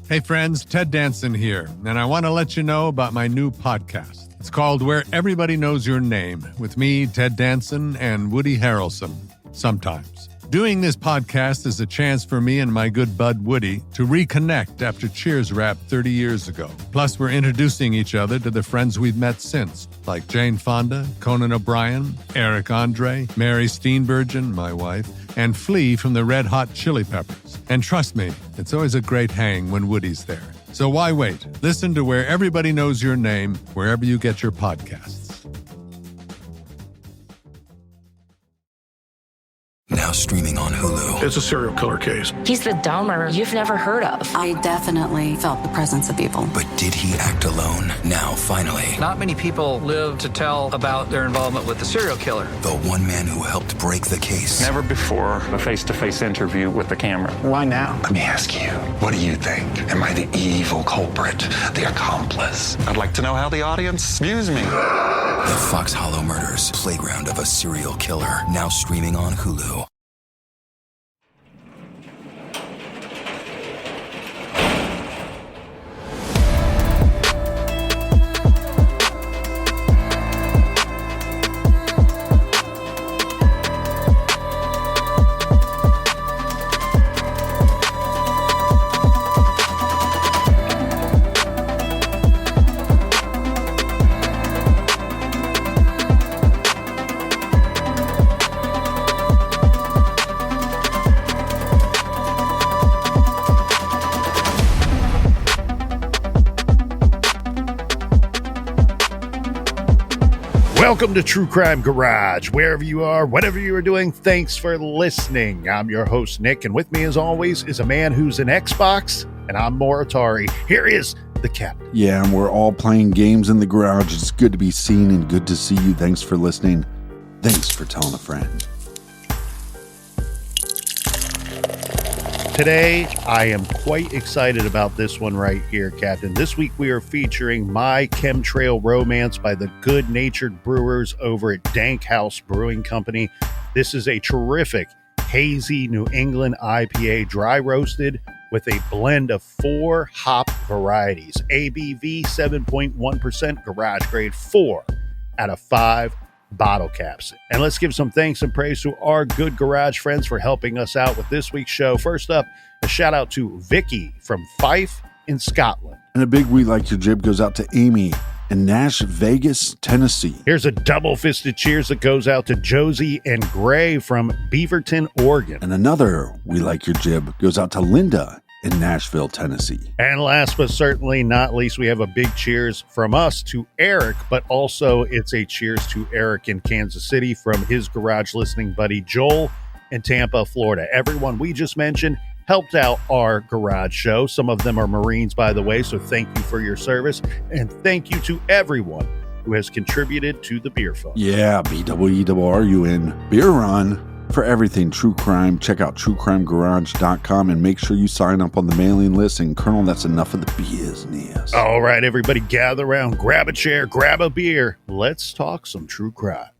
Hey friends, Ted Danson here, and I want to let you know about my new podcast. It's called Where Everybody Knows Your Name, with me, Ted Danson, and Woody Harrelson, sometimes. Doing this podcast is a chance for me and my good bud Woody to reconnect after Cheers wrapped 30 years ago. Plus, we're introducing each other to the friends we've met since, like Jane Fonda, Conan O'Brien, Eric Andre, Mary Steenburgen, my wife, and Flea from the Red Hot Chili Peppers. And trust me, it's always a great hang when Woody's there. So why wait? Listen to Where Everybody Knows Your Name, wherever you get your podcasts. Now streaming on Hulu. It's a serial killer case. He's the Dahmer you've never heard of. I definitely felt the presence of evil. But did he act alone? Now, finally. Not many people live to tell about their involvement with the serial killer. The one man who helped break the case. Never before a face-to-face interview with the camera. Why now? Let me ask you, what do you think? Am I the evil culprit, the accomplice? I'd like to know how the audience views me. The Fox Hollow Murders, Playground of a Serial Killer. Now streaming on Hulu. Welcome to True Crime Garage. Wherever you are, whatever you are doing, thanks for listening. I'm your host, Nick, and with me, as always, is a man who's an Xbox, and I'm more Atari. Here is the captain. Yeah, and we're all playing games in the garage. It's good to be seen and good to see you. Thanks for listening. Thanks for telling a friend. Today, I am quite excited about this one right here, Captain. This week, we are featuring My ChemTrail Romance by the good-natured brewers over at Dankhouse Brewing Company. This is a terrific, hazy New England IPA, dry roasted with a blend of 4 hop varieties. ABV 7.1%, garage grade 4 out of 5 bottle caps. And let's give some thanks and praise to our good garage friends for helping us out with this week's show. First up, a shout out to Vicky from Fife in Scotland. And a big We Like Your Jib goes out to Amy in Nash Vegas, Tennessee. Here's a double-fisted cheers that goes out to Josie and Gray from Beaverton, Oregon. And another We Like Your Jib goes out to Linda in Nashville, Tennessee. And last but certainly not least, we have a big cheers from us to Eric, but also it's a cheers to Eric in Kansas City from his garage listening buddy Joel in Tampa, Florida. Everyone we just mentioned helped out our garage show. Some of them are Marines, by the way, so thank you for your service. And thank you to everyone who has contributed to the beer fund. Yeah, BWERUN, Beer Run. For everything true crime, check out truecrimegarage.com and make sure you sign up on the mailing list. And Colonel, that's enough of the business. All right, everybody gather around, grab a chair, grab a beer. Let's talk some true crime.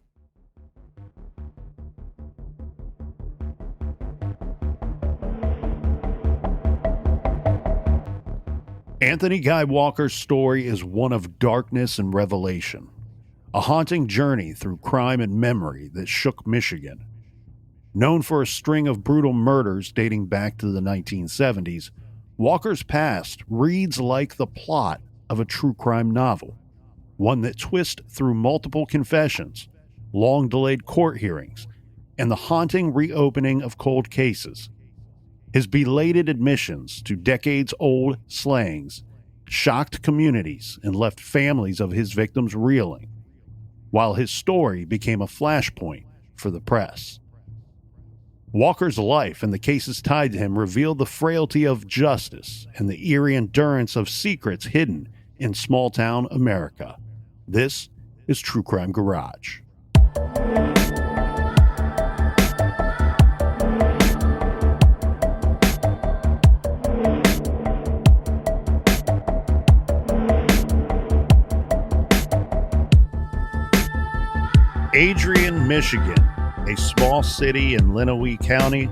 Anthony Guy Walker's story is one of darkness and revelation, a haunting journey through crime and memory that shook Michigan. Known for a string of brutal murders dating back to the 1970s, Walker's past reads like the plot of a true crime novel, one that twists through multiple confessions, long-delayed court hearings, and the haunting reopening of cold cases. His belated admissions to decades-old slayings shocked communities and left families of his victims reeling, while his story became a flashpoint for the press. Walker's life and the cases tied to him revealed the frailty of justice and the eerie endurance of secrets hidden in small-town America. This is True Crime Garage. Adrian, Michigan, a small city in Lenawee County,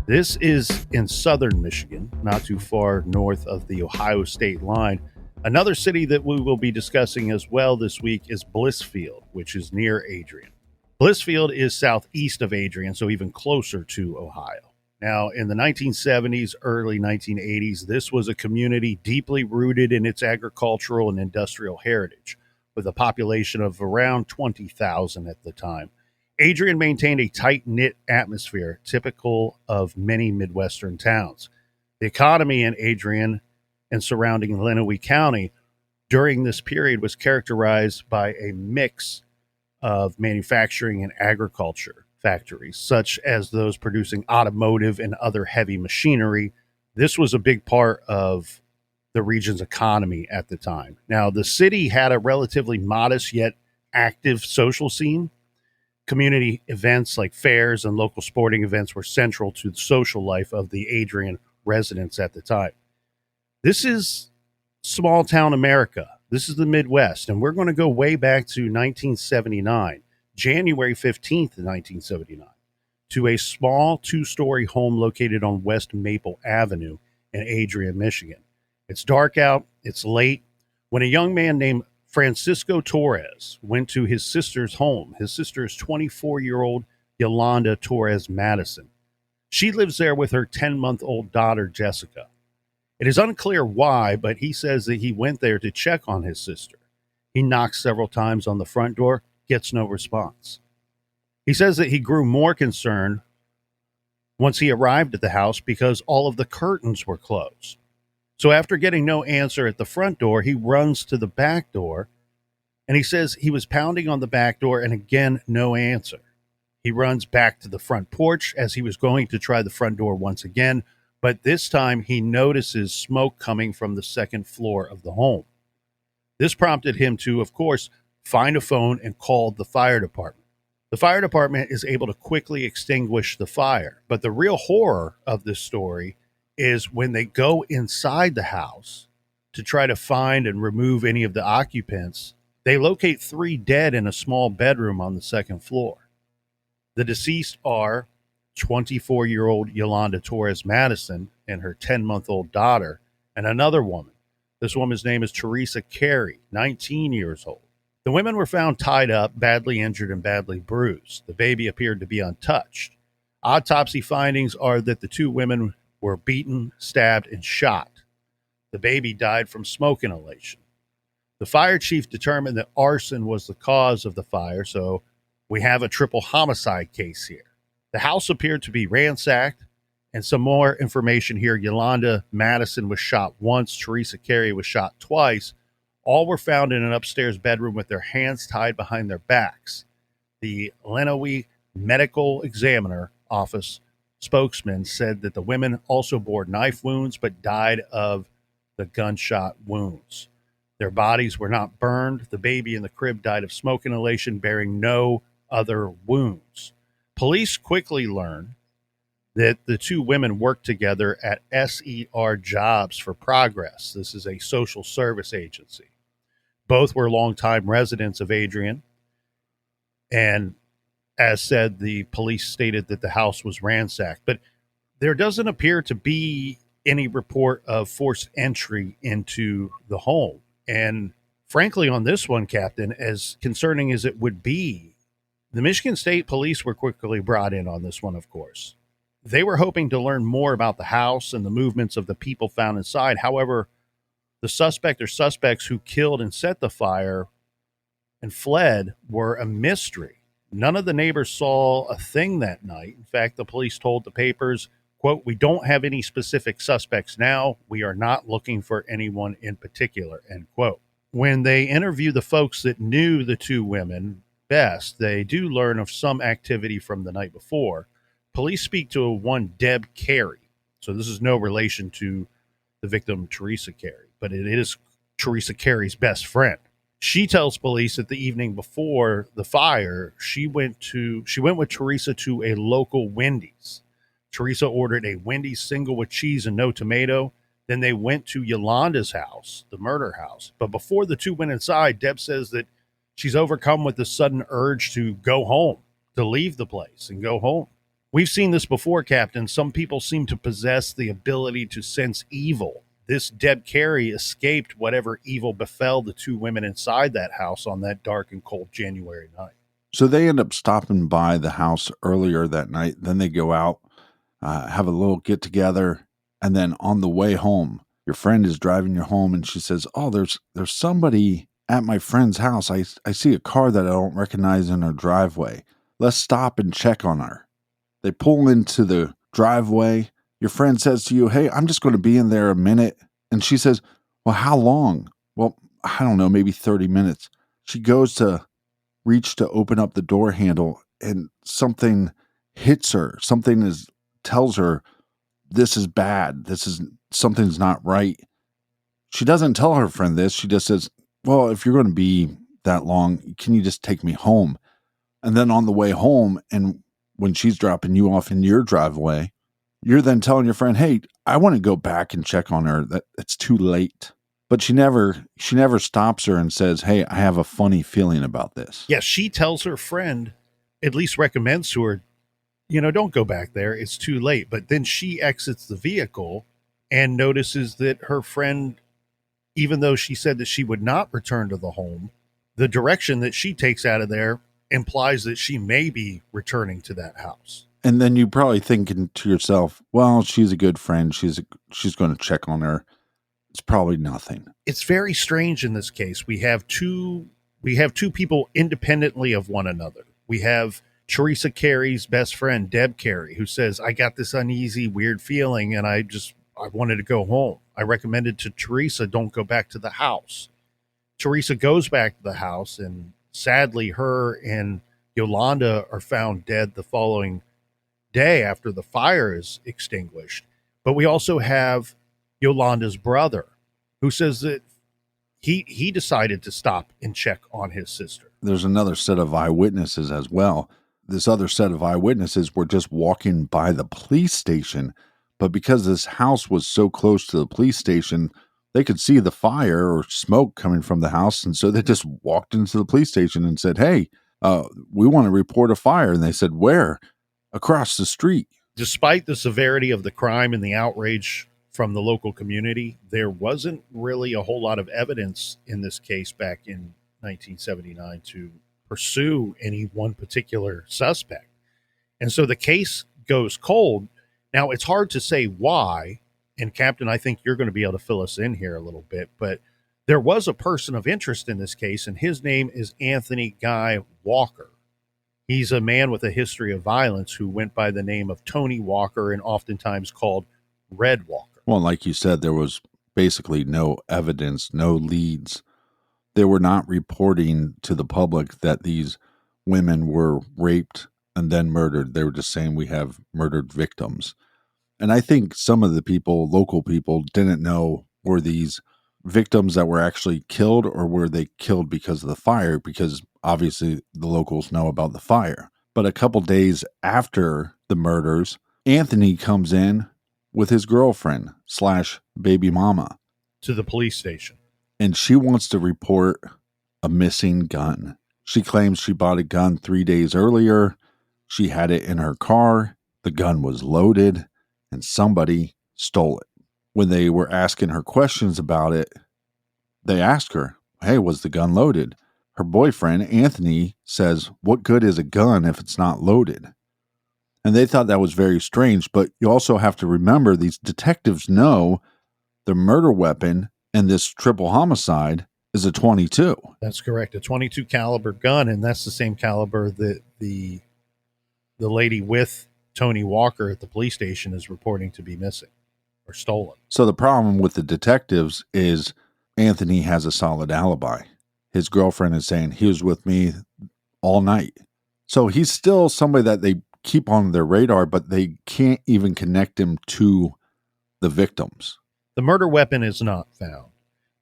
This is in southern Michigan, not too far north of the Ohio state line. Another city that we will be discussing as well this week is Blissfield, which is near Adrian. Blissfield is southeast of Adrian, so even closer to Ohio. Now, in the 1970s, early 1980s, this was a community deeply rooted in its agricultural and industrial heritage, with a population of around 20,000 at the time. Adrian maintained a tight-knit atmosphere typical of many Midwestern towns. The economy in Adrian and surrounding Lenawee County during this period was characterized by a mix of manufacturing and agriculture factories, such as those producing automotive and other heavy machinery. This was a big part of the region's economy at the time. Now, the city had a relatively modest yet active social scene. Community events like fairs and local sporting events were central to the social life of the Adrian residents at the time. This is small town America. This is the Midwest, and we're going to go way back to 1979, January 15th, 1979, to a small two-story home located on West Maple Avenue in Adrian, Michigan. It's dark out, it's late, when a young man named Francisco Torres went to his sister's home. His sister is 24-year-old Yolanda Torres Madison. She lives there with her 10-month-old daughter, Jessica. It is unclear why, but he says that he went there to check on his sister. He knocks several times on the front door, gets no response. He says that he grew more concerned once he arrived at the house because all of the curtains were closed. So after getting no answer at the front door, he runs to the back door, and he says he was pounding on the back door, and again, no answer. He runs back to the front porch as he was going to try the front door once again, but this time he notices smoke coming from the second floor of the home. This prompted him to, of course, find a phone and call the fire department. The fire department is able to quickly extinguish the fire, but the real horror of this story is when they go inside the house to try to find and remove any of the occupants, they locate 3 dead in a small bedroom on the second floor. The deceased are 24-year-old Yolanda Torres Madison and her 10-month-old daughter, and another woman. This woman's name is Teresa Carey, 19 years old. The women were found tied up, badly injured, and badly bruised. The baby appeared to be untouched. Autopsy findings are that the 2 women were beaten, stabbed, and shot. The baby died from smoke inhalation. The fire chief determined that arson was the cause of the fire, so we have a triple homicide case here. The house appeared to be ransacked, and some more information here. Yolanda Madison was shot once. Teresa Carey was shot twice. All were found in an upstairs bedroom with their hands tied behind their backs. The Lenawee Medical Examiner Office spokesman said that the women also bore knife wounds but died of the gunshot wounds. Their bodies were not burned. The baby in the crib died of smoke inhalation, bearing no other wounds. Police quickly learned that the 2 women worked together at SER Jobs for Progress. This is a social service agency. Both were longtime residents of Adrian. And as said, the police stated that the house was ransacked. But there doesn't appear to be any report of forced entry into the home. And frankly, on this one, Captain, as concerning as it would be, the Michigan State Police were quickly brought in on this one, of course. They were hoping to learn more about the house and the movements of the people found inside. However, the suspect or suspects who killed and set the fire and fled were a mystery. None of the neighbors saw a thing that night. In fact, the police told the papers, quote, "We don't have any specific suspects now. We are not looking for anyone in particular," end quote. When they interview the folks that knew the 2 women best, they do learn of some activity from the night before. Police speak to one Deb Carey. So this is no relation to the victim, Teresa Carey, but it is Teresa Carey's best friend. She tells police that the evening before the fire, she went with Teresa to a local Wendy's. Teresa ordered a Wendy's single with cheese and no tomato. Then they went to Yolanda's house, the murder house. But before the 2 went inside, Deb says that she's overcome with the sudden urge to go home, to leave the place and go home. We've seen this before, Captain. Some people seem to possess the ability to sense evil. This Deb Carey escaped whatever evil befell the two women inside that house on that dark and cold January night. So they end up stopping by the house earlier that night. Then they go out, have a little get together. And then on the way home, your friend is driving you home and she says, oh, there's somebody at my friend's house. I see a car that I don't recognize in her driveway. Let's stop and check on her. They pull into the driveway. Your friend says to you, hey, I'm just going to be in there a minute. And she says, well, how long? Well, I don't know, maybe 30 minutes. She goes to reach to open up the door handle and something hits her. Tells her this is bad. Something's not right. She doesn't tell her friend this. She just says, well, if you're going to be that long, can you just take me home? And then on the way home, and when she's dropping you off in your driveway, you're then telling your friend, hey, I want to go back and check on her. That it's too late. But she never stops her and says, hey, I have a funny feeling about this. Yes, she tells her friend, at least recommends to her, don't go back there. It's too late. But then she exits the vehicle and notices that her friend, even though she said that she would not return to the home, the direction that she takes out of there implies that she may be returning to that house. And then you probably thinking to yourself, well, she's a good friend. She's going to check on her. It's probably nothing. It's very strange in this case. We have two people independently of one another. We have Teresa Carey's best friend, Deb Carey, who says, I got this uneasy, weird feeling, and I wanted to go home. I recommended to Teresa, don't go back to the house. Teresa goes back to the house, and sadly, her and Yolanda are found dead the following day after the fire is extinguished. But we also have Yolanda's brother, who says that he decided to stop and check on his sister. There's another set of eyewitnesses as well. This other set of eyewitnesses were just walking by the police station, but because this house was so close to the police station, they could see the fire or smoke coming from the house, and so they just walked into the police station and said, hey, we want to report a fire. And they said, where? Across the street. Despite the severity of the crime and the outrage from the local community, there wasn't really a whole lot of evidence in this case back in 1979 to pursue any one particular suspect. And so the case goes cold. Now, it's hard to say why, and Captain, I think you're going to be able to fill us in here a little bit, but there was a person of interest in this case, and his name is Anthony Guy Walker. He's a man with a history of violence who went by the name of Tony Walker and oftentimes called Red Walker. Well, like you said, there was basically no evidence, no leads. They were not reporting to the public that these women were raped and then murdered. They were just saying we have murdered victims. And I think some of the people, local people, didn't know, were these victims that were actually killed or were they killed because of the fire? Because obviously the locals know about the fire. But a couple days after the murders, Anthony comes in with his girlfriend / baby mama to the police station. And she wants to report a missing gun. She claims she bought a gun 3 days earlier. She had it in her car. The gun was loaded and somebody stole it. When they were asking her questions about it, they asked her, hey, was the gun loaded? Her boyfriend, Anthony, says, what good is a gun if it's not loaded? And they thought that was very strange, but you also have to remember these detectives know the murder weapon in this triple homicide is a .22. That's correct, a .22 caliber gun, and that's the same caliber that the lady with Tony Walker at the police station is reporting to be missing or stolen. So the problem with the detectives is Anthony has a solid alibi. His girlfriend is saying he was with me all night. So he's still somebody that they keep on their radar, but they can't even connect him to the victims. The murder weapon is not found.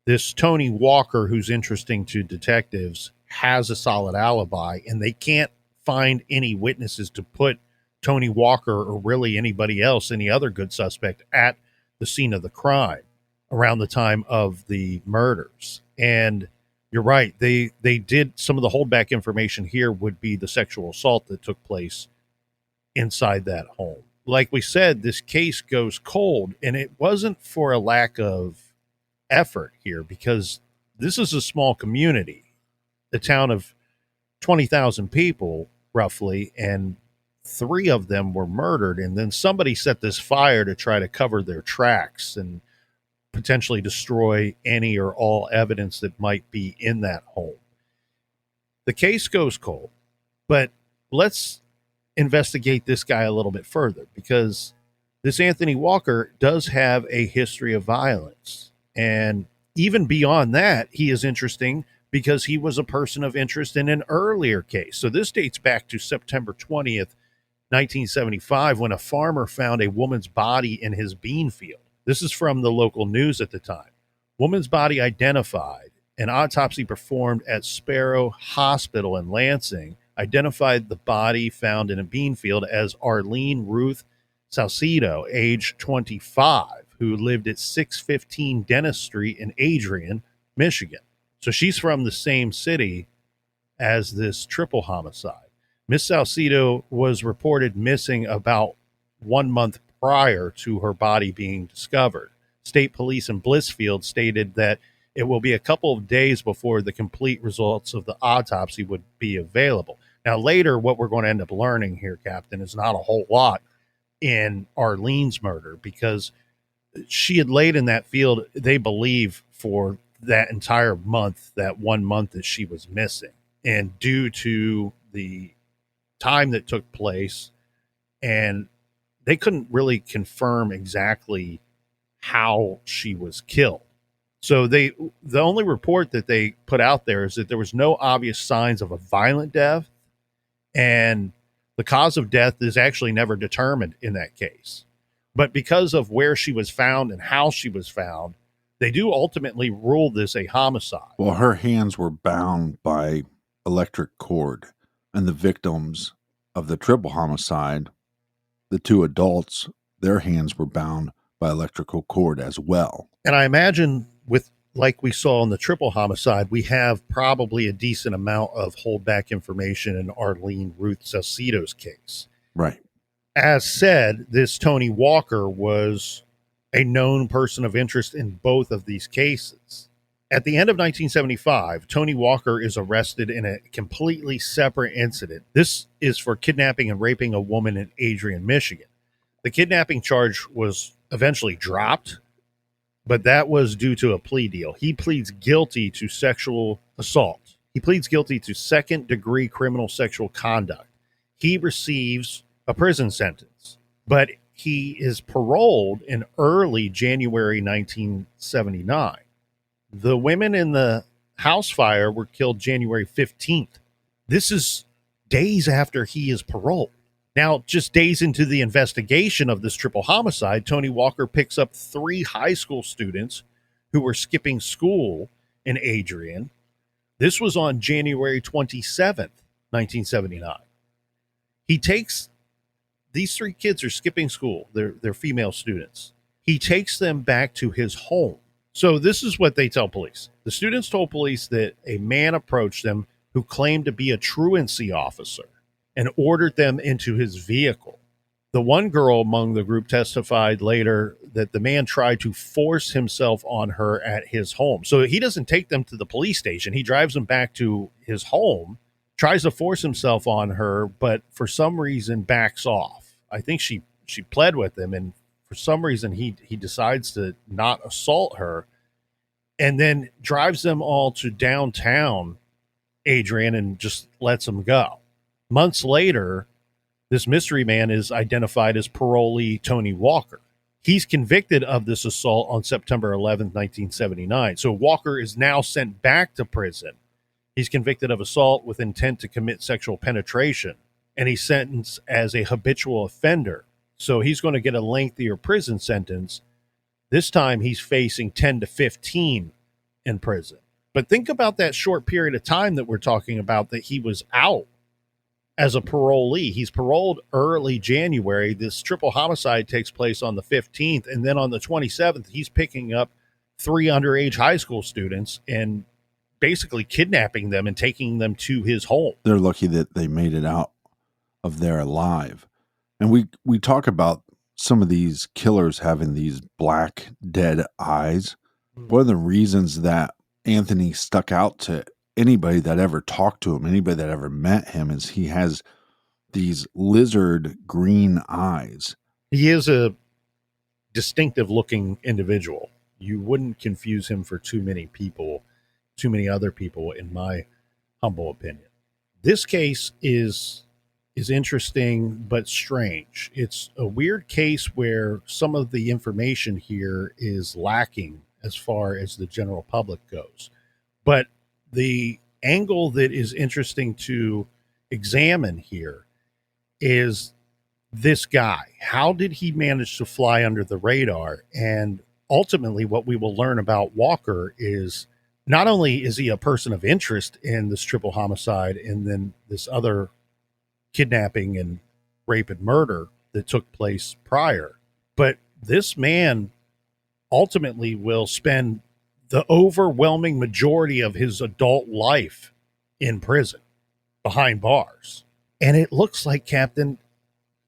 This Tony Walker, who's interesting to detectives, has a solid alibi, and they can't find any witnesses to put Tony Walker or really anybody else, any other good suspect, at the scene of the crime around the time of the murders. And you're right, they did, some of the holdback information here would be the sexual assault that took place inside that home. Like we said, this case goes cold, and it wasn't for a lack of effort here, because this is a small community, a town of 20,000 people roughly, and 3 of them were murdered. And then somebody set this fire to try to cover their tracks and potentially destroy any or all evidence that might be in that home. The case goes cold, but let's investigate this guy a little bit further, because this Anthony Walker does have a history of violence. And even beyond that, he is interesting because he was a person of interest in an earlier case. So this dates back to September 20th, 1975, when a farmer found a woman's body in his bean field. This is from the local news at the time. Woman's body identified. An autopsy performed at Sparrow Hospital in Lansing identified the body found in a bean field as Arlene Ruth Salcido, age 25, who lived at 615 Dennis Street in Adrian, Michigan. So she's from the same city as this triple homicide. Miss Salcido was reported missing about 1 month prior to her body being discovered. State police in Blissfield stated that it will be a couple of days before the complete results of the autopsy would be available. Now, later, what we're going to end up learning here, Captain, is not a whole lot in Arlene's murder, because she had laid in that field, they believe, for that entire month, that 1 month that she was missing. And due to the time that took place, and they couldn't really confirm exactly how she was killed. So the only report that they put out there is that there was no obvious signs of a violent death, and the cause of death is actually never determined in that case. But because of where she was found and how she was found, they do ultimately rule this a homicide. Well, her hands were bound by electric cord, and the victims of the triple homicide, the 2 adults, their hands were bound by electrical cord as well. And I imagine, with like we saw in the triple homicide, we have probably a decent amount of holdback information in Arlene Ruth Salcido's case. Right. As said, this Tony Walker was a known person of interest in both of these cases. At the end of 1975, Tony Walker is arrested in a completely separate incident. This is for kidnapping and raping a woman in Adrian, Michigan. The kidnapping charge was eventually dropped, but that was due to a plea deal. He pleads guilty to sexual assault. He pleads guilty to second-degree criminal sexual conduct. He receives a prison sentence, but he is paroled in early January 1979. The women in the house fire were killed January 15th. This is days after he is paroled. Now, just days into the investigation of this triple homicide, Tony Walker picks up 3 high school students who were skipping school in Adrian. This was on January 27th, 1979. He takes these 3 kids are skipping school. They're female students. He takes them back to his home. So this is what they tell police. The students told police that a man approached them who claimed to be a truancy officer and ordered them into his vehicle. The one girl among the group testified later that the man tried to force himself on her at his home. So he doesn't take them to the police station. He drives them back to his home, tries to force himself on her, but for some reason backs off. I think she pled with him, and for some reason he decides to not assault her, and then drives them all to downtown Adrian and just lets them go. Months later, this mystery man is identified as parolee Tony Walker. He's convicted of this assault on September 11th, 1979. So Walker is now sent back to prison. He's convicted of assault with intent to commit sexual penetration, and he's sentenced as a habitual offender. So he's going to get a lengthier prison sentence. This time he's facing 10 to 15 in prison. But think about that short period of time that we're talking about that he was out as a parolee. He's paroled early January. This triple homicide takes place on the 15th. And then on the 27th, he's picking up 3 underage high school students and basically kidnapping them and taking them to his home. They're lucky that they made it out of there alive. And we talk about some of these killers having these black, dead eyes. One of the reasons that Anthony stuck out to anybody that ever talked to him, anybody that ever met him, is he has these lizard green eyes. He is a distinctive looking individual. You wouldn't confuse him for too many other people, in my humble opinion. This case is interesting but strange. It's a weird case where some of the information here is lacking as far as the general public goes. But the angle that is interesting to examine here is this guy. How did he manage to fly under the radar? And ultimately, what we will learn about Walker is not only is he a person of interest in this triple homicide and then this other kidnapping and rape and murder that took place prior, but this man ultimately will spend the overwhelming majority of his adult life in prison behind bars. And it looks like, Captain,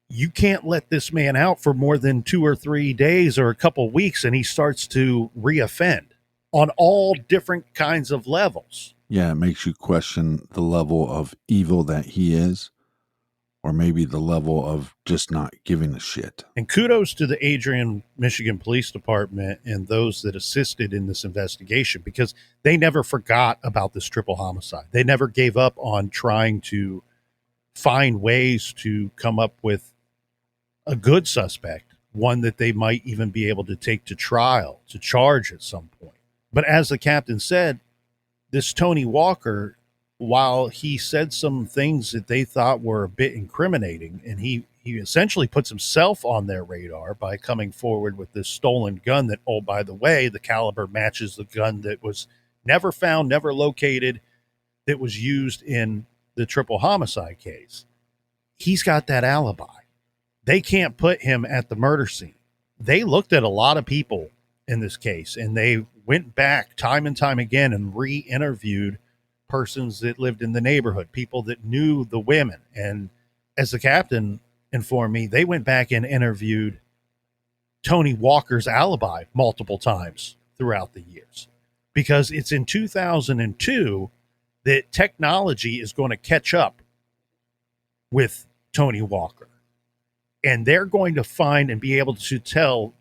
you can't let this man out for more than 2 or 3 days or a couple weeks, and he starts to reoffend on all different kinds of levels. Yeah, it makes you question the level of evil that he is, or maybe the level of just not giving a shit. And kudos to the Adrian, Michigan Police Department and those that assisted in this investigation, because they never forgot about this triple homicide. They never gave up on trying to find ways to come up with a good suspect, one that they might even be able to take to trial, to charge at some point. But as the captain said, this Tony Walker, while he said some things that they thought were a bit incriminating, and he essentially puts himself on their radar by coming forward with this stolen gun that, oh, by the way, the caliber matches the gun that was never found, never located, that was used in the triple homicide case. He's got that alibi. They can't put him at the murder scene. They looked at a lot of people in this case, and they went back time and time again and re-interviewed persons that lived in the neighborhood, people that knew the women. And as the captain informed me, they went back and interviewed Tony Walker's alibi multiple times throughout the years, because it's in 2002 that technology is going to catch up with Tony Walker. And they're going to find and be able to tell,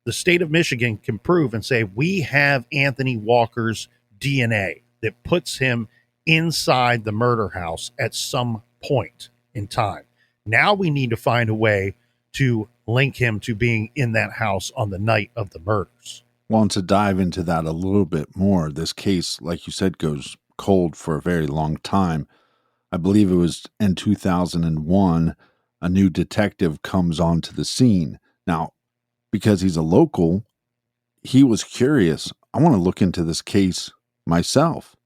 the state of Michigan can prove and say, we have Anthony Walker's DNA that puts him inside the murder house at some point in time. Now we need to find a way to link him to being in that house on the night of the murders. Want to dive into that a little bit more. This case, like you said, goes cold for a very long time. I believe it was in 2001, a new detective comes onto the scene. Now, because he's a local, he was curious. I want to look into this case myself.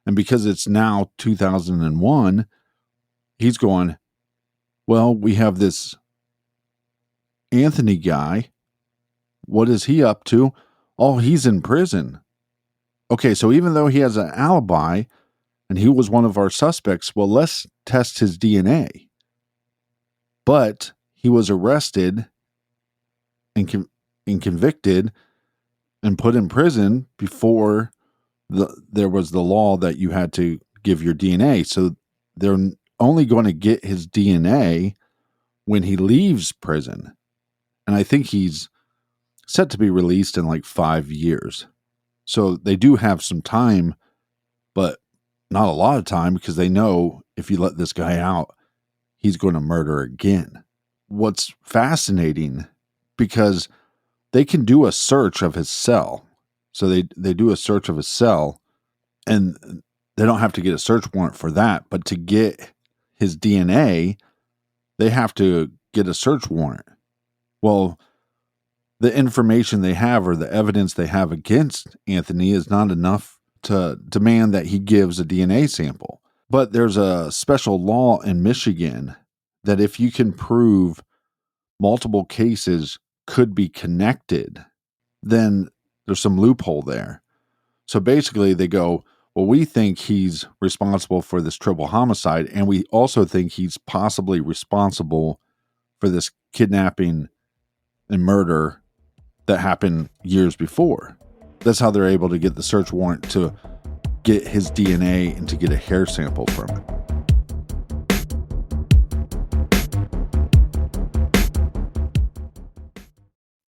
And because it's now 2001, he's going, well, we have this Anthony guy. What is he up to? Oh, he's in prison. Okay, so even though he has an alibi and he was one of our suspects, well, let's test his DNA. But he was arrested and convicted and put in prison before there was the law that you had to give your DNA. So they're only going to get his DNA when he leaves prison. And I think he's set to be released in like 5 years. So they do have some time, but not a lot of time, because they know if you let this guy out, he's going to murder again. What's fascinating, because they can do a search of his cell. So they do a search of his cell, and they don't have to get a search warrant for that. But to get his DNA, they have to get a search warrant. Well, the information they have, or the evidence they have against Anthony, is not enough to demand that he gives a DNA sample. But there's a special law in Michigan that if you can prove multiple cases could be connected, then there's some loophole there. So basically they go, well, we think he's responsible for this triple homicide, and we also think he's possibly responsible for this kidnapping and murder that happened years before. That's how they're able to get the search warrant to get his DNA and to get a hair sample from it.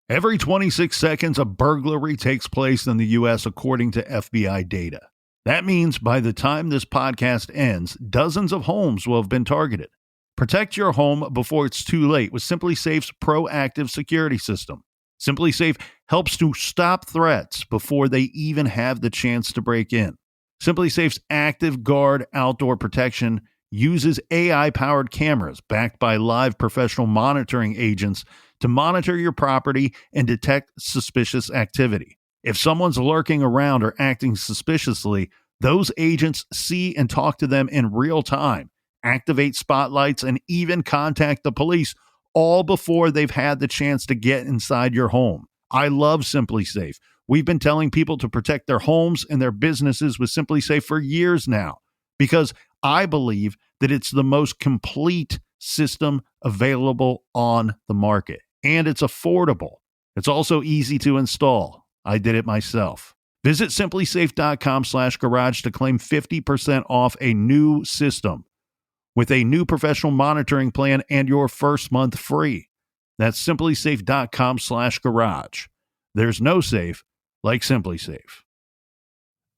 Every 26 seconds, a burglary takes place in the U.S. according to FBI data. That means by the time this podcast ends, dozens of homes will have been targeted. Protect your home before it's too late with SimpliSafe's proactive security system. SimpliSafe helps to stop threats before they even have the chance to break in. SimpliSafe's Active Guard outdoor protection uses AI-powered cameras backed by live professional monitoring agents to monitor your property and detect suspicious activity. If someone's lurking around or acting suspiciously, those agents see and talk to them in real time, activate spotlights, and even contact the police, all before they've had the chance to get inside your home. I love SimpliSafe. We've been telling people to protect their homes and their businesses with SimpliSafe for years now, because I believe that it's the most complete system available on the market. And it's affordable. It's also easy to install. I did it myself. Visit simplisafe.com/garage to claim 50% off a new system with a new professional monitoring plan and your first month free. That's simplisafe.com/garage. There's no safe like SimpliSafe.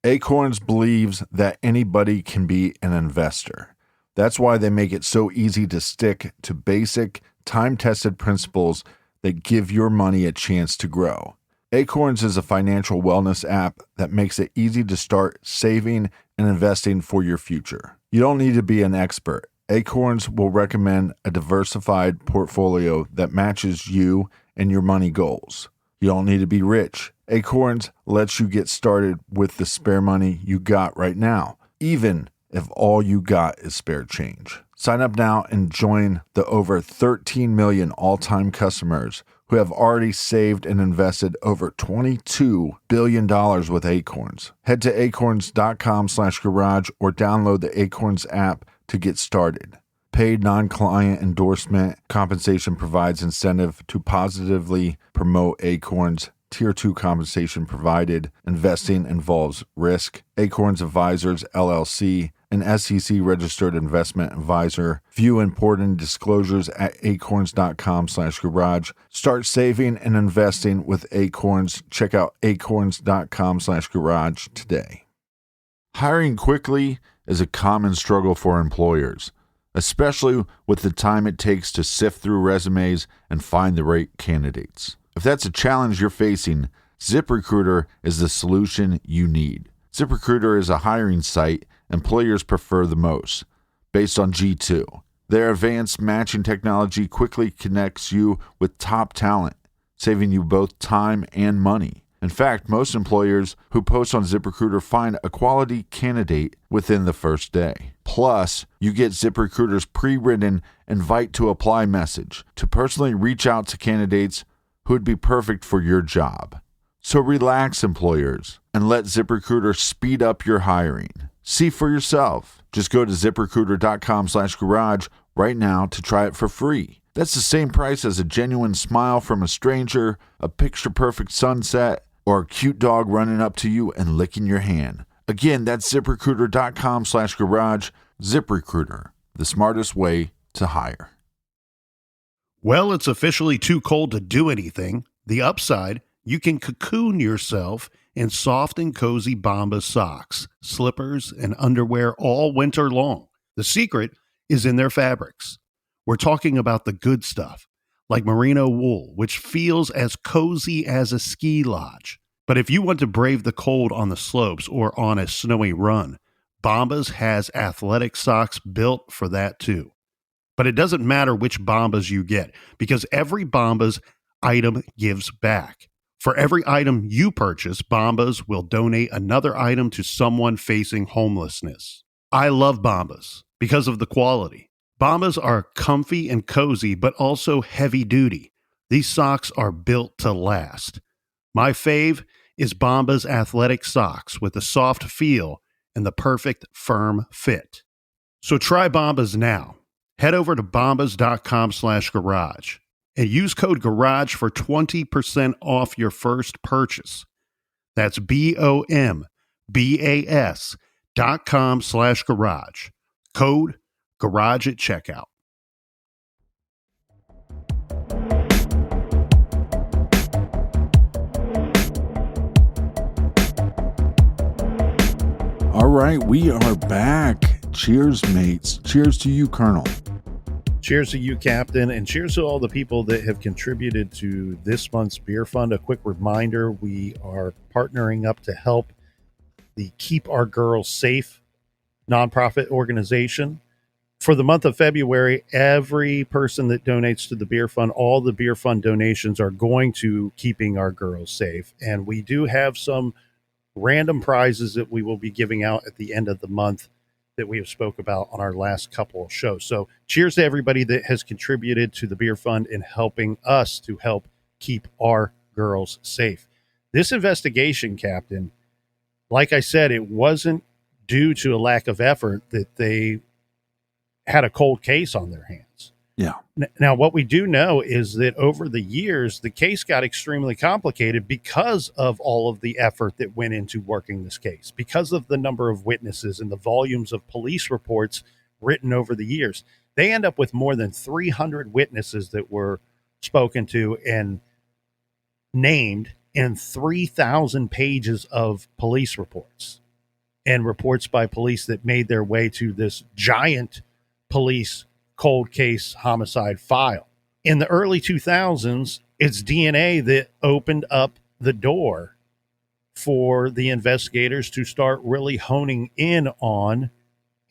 Acorns believes that anybody can be an investor. That's why they make it so easy to stick to basic, time-tested principles that give your money a chance to grow. Acorns is a financial wellness app that makes it easy to start saving and investing for your future. You don't need to be an expert. Acorns will recommend a diversified portfolio that matches you and your money goals. You don't need to be rich. Acorns lets you get started with the spare money you got right now, even if all you got is spare change. Sign up now and join the over 13 million all-time customers who have already saved and invested over $22 billion with Acorns. Head to acorns.com/garage or download the Acorns app to get started. Paid non-client endorsement compensation provides incentive to positively promote Acorns. Tier 2 compensation provided. Investing involves risk. Acorns Advisors, LLC, an SEC-registered investment advisor. View important disclosures at acorns.com/garage. Start saving and investing with Acorns. Check out acorns.com/garage today. Hiring quickly is a common struggle for employers, especially with the time it takes to sift through resumes and find the right candidates. If that's a challenge you're facing, ZipRecruiter is the solution you need. ZipRecruiter is a hiring site employers prefer the most, based on G2. Their advanced matching technology quickly connects you with top talent, saving you both time and money. In fact, most employers who post on ZipRecruiter find a quality candidate within the first day. Plus, you get ZipRecruiter's pre-written invite to apply message to personally reach out to candidates who would be perfect for your job. So relax, employers, and let ZipRecruiter speed up your hiring. See for yourself. Just go to ZipRecruiter.com/garage right now to try it for free. That's the same price as a genuine smile from a stranger, a picture-perfect sunset, or a cute dog running up to you and licking your hand. Again, that's ZipRecruiter.com/garage. ZipRecruiter, the smartest way to hire. Well, it's officially too cold to do anything. The upside, you can cocoon yourself in soft and cozy Bombas socks, slippers, and underwear all winter long. The secret is in their fabrics. We're talking about the good stuff, like merino wool, which feels as cozy as a ski lodge. But if you want to brave the cold on the slopes or on a snowy run, Bombas has athletic socks built for that too. But it doesn't matter which Bombas you get, because every Bombas item gives back. For every item you purchase, Bombas will donate another item to someone facing homelessness. I love Bombas because of the quality. Bombas are comfy and cozy, but also heavy duty. These socks are built to last. My fave is Bombas athletic socks with a soft feel and the perfect firm fit. So try Bombas now. Head over to bombas.com/garage and use code GARAGE for 20% off your first purchase. That's BOMBAS.com/garage. Code GARAGE at checkout. All right, we are back. Cheers, mates. Cheers to you, Colonel. Cheers to you, Captain, and cheers to all the people that have contributed to this month's beer fund. A quick reminder, we are partnering up to help the Keep Our Girls Safe nonprofit organization. For the month of February, every person that donates to the beer fund, all the beer fund donations are going to Keeping Our Girls Safe. And we do have some random prizes that we will be giving out at the end of the month that we have spoke about on our last couple of shows. So cheers to everybody that has contributed to the beer fund and helping us to help keep our girls safe. This investigation, Captain, like I said, it wasn't due to a lack of effort that they had a cold case on their hands. Yeah. Now, what we do know is that over the years, the case got extremely complicated because of all of the effort that went into working this case, because of the number of witnesses and the volumes of police reports written over the years. They end up with more than 300 witnesses that were spoken to and named in 3,000 pages of police reports and reports by police that made their way to this giant police cold case homicide file. In the early 2000s, it's DNA that opened up the door for the investigators to start really honing in on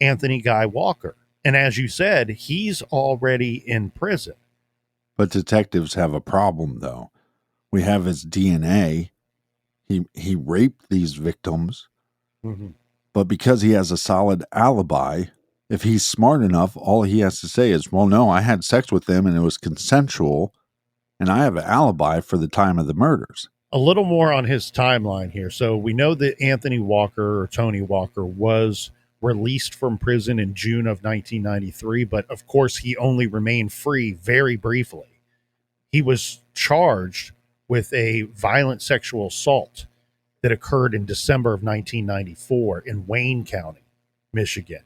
Anthony Guy Walker. And as you said, he's already in prison. But detectives have a problem, though. We have his DNA. He raped these victims, but because he has a solid alibi, if he's smart enough, all he has to say is, well, no, I had sex with them and it was consensual, and I have an alibi for the time of the murders. A little more on his timeline here. So we know that Anthony Walker, or Tony Walker, was released from prison in June of 1993, but of course he only remained free very briefly. He was charged with a violent sexual assault that occurred in December of 1994 in Wayne County, Michigan.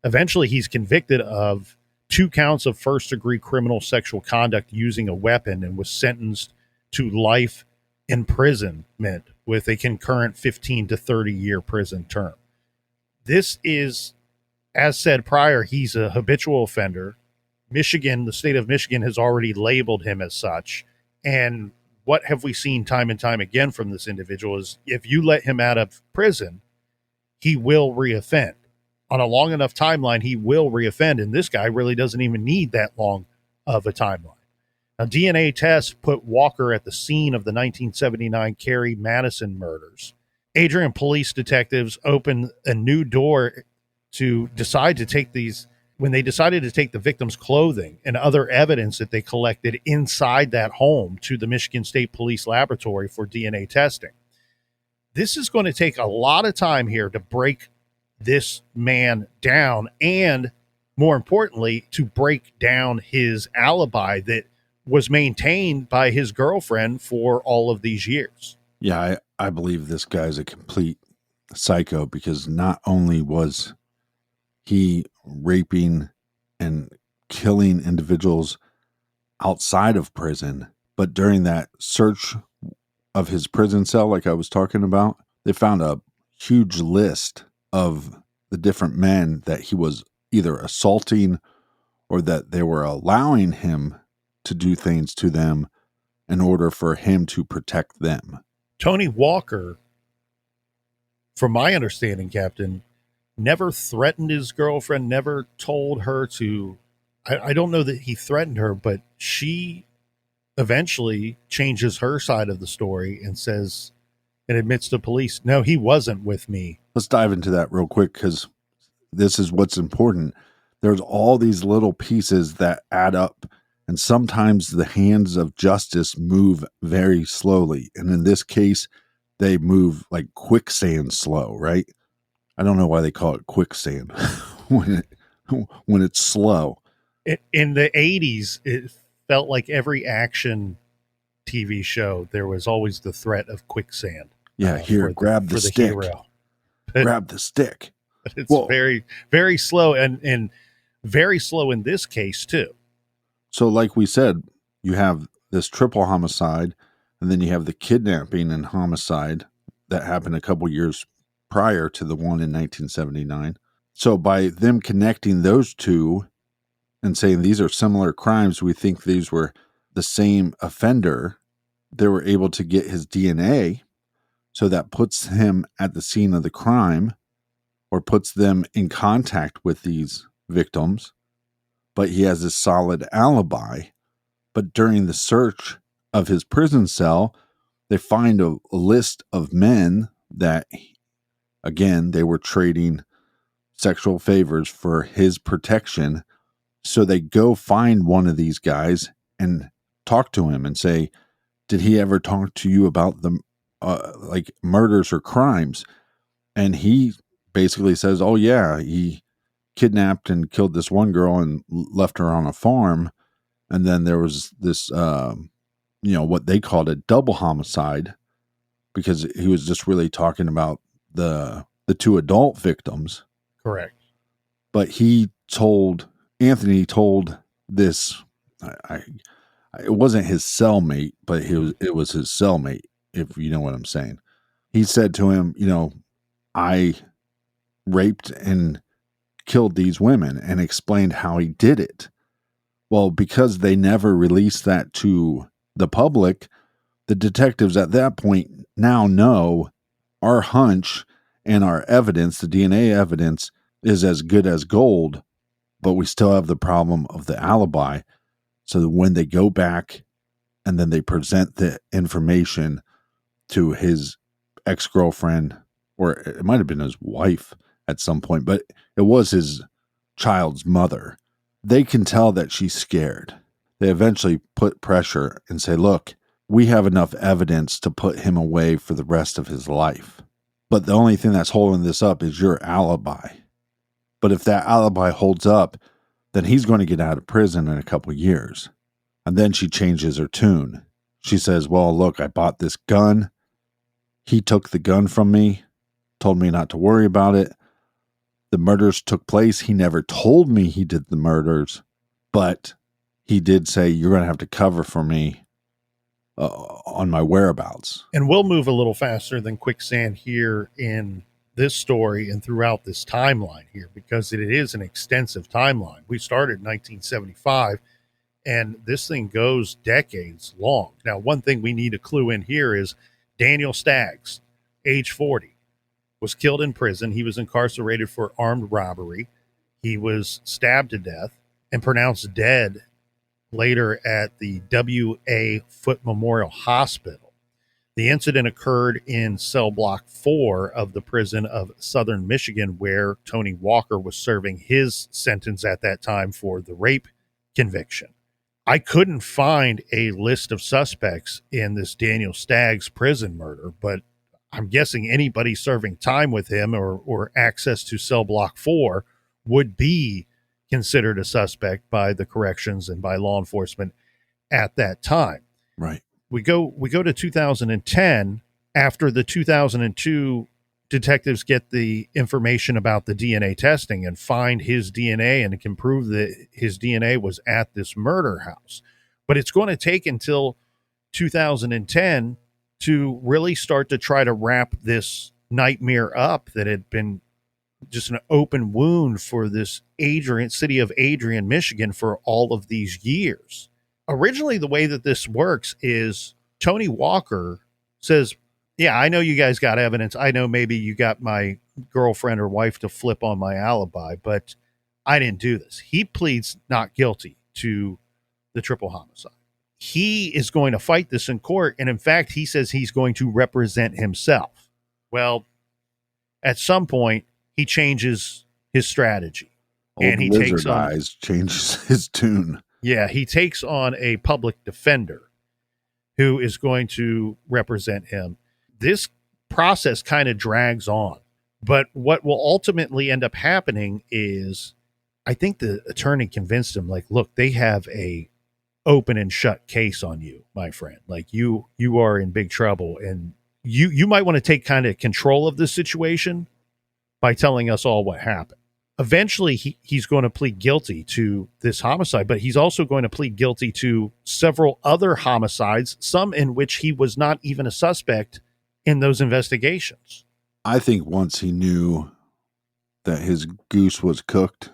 Eventually, he's convicted of 2 counts of first-degree criminal sexual conduct using a weapon and was sentenced to life imprisonment with a concurrent 15 to 30-year prison term. This is, as said prior, he's a habitual offender. Michigan, the state of Michigan, has already labeled him as such. And what have we seen time and time again from this individual is if you let him out of prison, he will reoffend. On a long enough timeline, he will reoffend, and this guy really doesn't even need that long of a timeline. Now, DNA tests put Walker at the scene of the 1979 Carrie Madison murders. Adrian police detectives opened a new door to decide to take these, when they decided to take the victim's clothing and other evidence that they collected inside that home to the Michigan State Police Laboratory for DNA testing. This is going to take a lot of time here to break this man down, and more importantly, to break down his alibi that was maintained by his girlfriend for all of these years. Yeah, I believe this guy's a complete psycho, because not only was he raping and killing individuals outside of prison, but during that search of his prison cell, like I was talking about, they found a huge list of the different men that he was either assaulting or that they were allowing him to do things to them in order for him to protect them. Tony Walker, from my understanding, Captain, never threatened his girlfriend, never told her to, I don't know that he threatened her, but she eventually changes her side of the story and says, and admits to police, no, he wasn't with me. Let's dive into that real quick, because this is what's important. There's all these little pieces that add up, and sometimes the hands of justice move very slowly. And in this case, they move like quicksand slow, right? I don't know why they call it quicksand when it's slow. In the 80s, it felt like every action TV show, there was always the threat of quicksand. Yeah, here, grab the stick. Hero. Grab the stick. But it's very, very slow and very slow in this case, too. So like we said, you have this triple homicide, and then you have the kidnapping and homicide that happened a couple years prior to the one in 1979. So by them connecting those two and saying these are similar crimes, we think these were the same offender, they were able to get his DNA. So that puts him at the scene of the crime or puts them in contact with these victims. But he has a solid alibi. But during the search of his prison cell, they find a list of men that, again, they were trading sexual favors for his protection. So they go find one of these guys and talk to him and say, did he ever talk to you about the like murders or crimes? And he basically says, oh yeah, he kidnapped and killed this one girl and left her on a farm. And then there was this, what they called a double homicide, because he was just really talking about the two adult victims. Correct. But Anthony told this, it wasn't his cellmate, but it was his cellmate, if you know what I'm saying. He said to him, I raped and killed these women, and explained how he did it. Well, because they never released that to the public, the detectives at that point now know our hunch and our evidence, the DNA evidence, is as good as gold, but we still have the problem of the alibi. So that when they go back and then they present the information to his ex-girlfriend, or it might have been his wife at some point, but it was his child's mother, they can tell that she's scared. They eventually put pressure and say, look, we have enough evidence to put him away for the rest of his life. But the only thing that's holding this up is your alibi. But if that alibi holds up, then he's going to get out of prison in a couple years. And then she changes her tune. She says, well, look, I bought this gun. He took the gun from me, told me not to worry about it. The murders took place. He never told me he did the murders, but he did say, you're going to have to cover for me on my whereabouts. And we'll move a little faster than quicksand here in this story and throughout this timeline here, because it is an extensive timeline. We started in 1975, and this thing goes decades long. Now, one thing we need to clue in here is Daniel Staggs, age 40. Was killed in prison. He was incarcerated for armed robbery. He was stabbed to death and pronounced dead later at the W.A. Foote Memorial Hospital. The incident occurred in cell block 4 of the prison of Southern Michigan, where Tony Walker was serving his sentence at that time for the rape conviction. I couldn't find a list of suspects in this Daniel Staggs prison murder, but I'm guessing anybody serving time with him or access to cell block 4 would be considered a suspect by the corrections and by law enforcement at that time. Right. We go to 2010. After the 2002 detectives get the information about the DNA testing and find his DNA and can prove that his DNA was at this murder house. But it's going to take until 2010 to really start to try to wrap this nightmare up that had been just an open wound for this city of Adrian, Michigan for all of these years. Originally, the way that this works is Tony Walker says, yeah, I know you guys got evidence. I know maybe you got my girlfriend or wife to flip on my alibi, but I didn't do this. He pleads not guilty to the triple homicide. He is going to fight this in court. And in fact, he says he's going to represent himself. Well, at some point, he changes his strategy. And he changes his tune. Yeah, he takes on a public defender who is going to represent him. This process kind of drags on. But what will ultimately end up happening is I think the attorney convinced him, like, look, they have a open and shut case on you, my friend. Like, you are in big trouble, and you might want to take kind of control of this situation by telling us all what happened. Eventually, he's going to plead guilty to this homicide, but he's also going to plead guilty to several other homicides, some in which he was not even a suspect in those investigations. I think once he knew that his goose was cooked,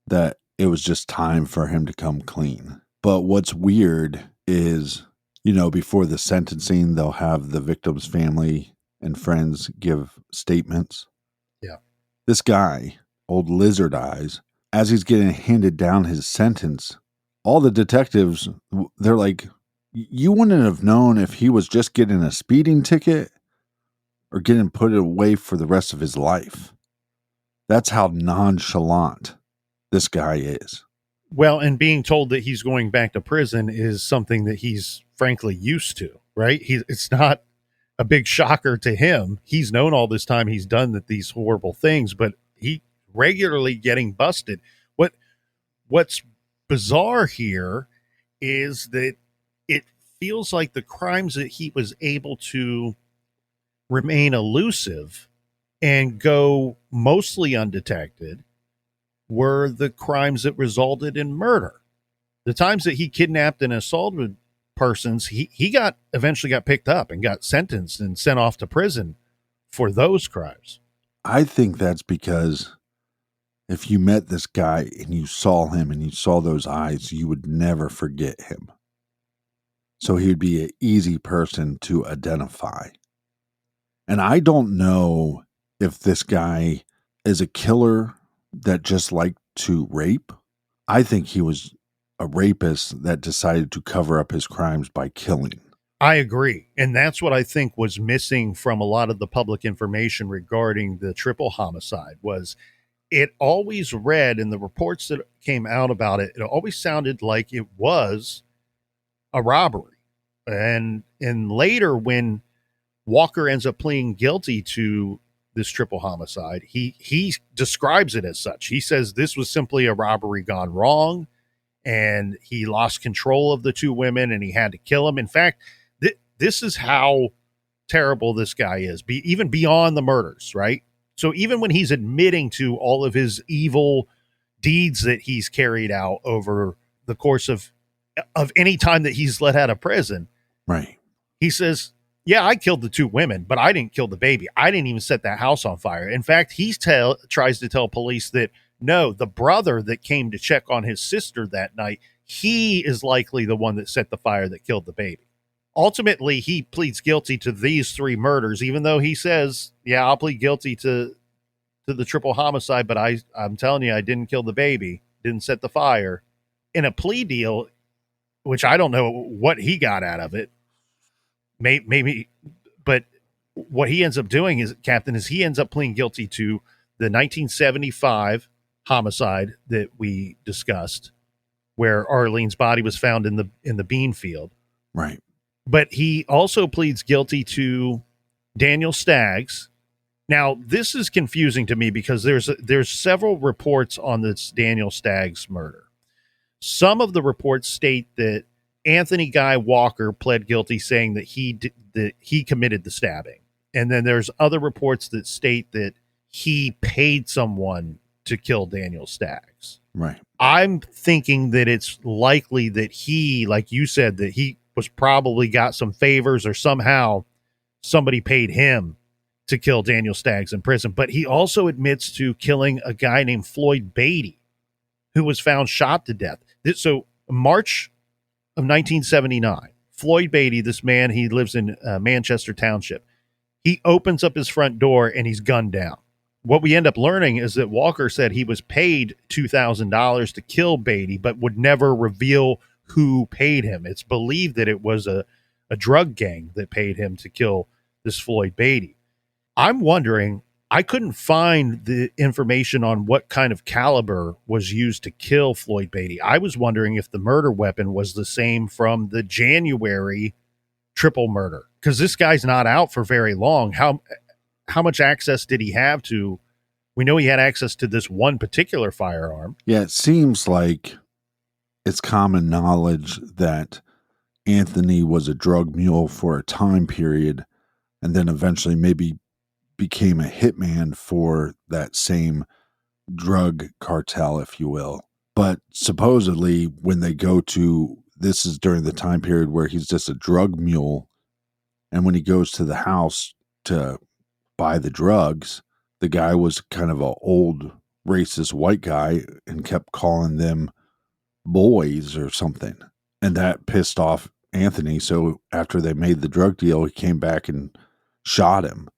that it was just time for him to come clean. But what's weird is, before the sentencing, they'll have the victim's family and friends give statements. Yeah. This guy, old Lizard Eyes, as he's getting handed down his sentence, all the detectives, they're like, you wouldn't have known if he was just getting a speeding ticket or getting put away for the rest of his life. That's how nonchalant this guy is. Well, and being told that he's going back to prison is something that he's frankly used to, right? It's not a big shocker to him. He's known all this time he's done these horrible things, but he regularly getting busted. What's bizarre here is that it feels like the crimes that he was able to remain elusive and go mostly undetected were the crimes that resulted in murder. The times that he kidnapped and assaulted persons, he eventually got picked up and got sentenced and sent off to prison for those crimes. I think that's because if you met this guy and you saw him and you saw those eyes, you would never forget him. So he would be an easy person to identify. And I don't know if this guy is a killer that just liked to rape. I think he was a rapist that decided to cover up his crimes by killing. I agree. And that's what I think was missing from a lot of the public information regarding the triple homicide. Was it always read in the reports that came out about it, it always sounded like it was a robbery. And later, when Walker ends up pleading guilty to this triple homicide, he describes it as such. He says this was simply a robbery gone wrong, and he lost control of the two women and he had to kill them. In fact, this is how terrible this guy is, even beyond the murders, right? So even when he's admitting to all of his evil deeds that he's carried out over the course of any time that he's let out of prison, right? He says, yeah, I killed the two women, but I didn't kill the baby. I didn't even set that house on fire. In fact, he tries to tell police that, no, the brother that came to check on his sister that night, he is likely the one that set the fire that killed the baby. Ultimately, he pleads guilty to these three murders, even though he says, yeah, I'll plead guilty to the triple homicide, but I'm telling you, I didn't kill the baby, didn't set the fire. In a plea deal, which I don't know what he got out of it, maybe, but what he ends up doing is, Captain, is he ends up pleading guilty to the 1975 homicide that we discussed, where Arlene's body was found in the bean field. Right. But he also pleads guilty to Daniel Staggs. Now, this is confusing to me because there's several reports on this Daniel Staggs murder. Some of the reports state that Anthony Guy Walker pled guilty, saying that he committed the stabbing. And then there's other reports that state that he paid someone to kill Daniel Staggs. Right. I'm thinking that it's likely that he, like you said, that he was probably got some favors or somehow somebody paid him to kill Daniel Staggs in prison. But he also admits to killing a guy named Floyd Beatty, who was found shot to death. So March of 1979, Floyd Beatty, this man, he lives in Manchester Township. He opens up his front door and he's gunned down. What we end up learning is that Walker said he was paid $2,000 to kill Beatty, but would never reveal who paid him. It's believed that it was a drug gang that paid him to kill this Floyd Beatty. I'm wondering, I couldn't find the information on what kind of caliber was used to kill Floyd Beatty. I was wondering if the murder weapon was the same from the January triple murder, because this guy's not out for very long. How much access did he have to We know he had access to this one particular firearm. Yeah, it seems like it's common knowledge that Anthony was a drug mule for a time period and then eventually maybe became a hitman for that same drug cartel, if you will. But supposedly when they go to, this is during the time period where he's just a drug mule, and when he goes to the house to buy the drugs, the guy was kind of an old racist white guy and kept calling them boys or something. And that pissed off Anthony. So after they made the drug deal, he came back and shot him.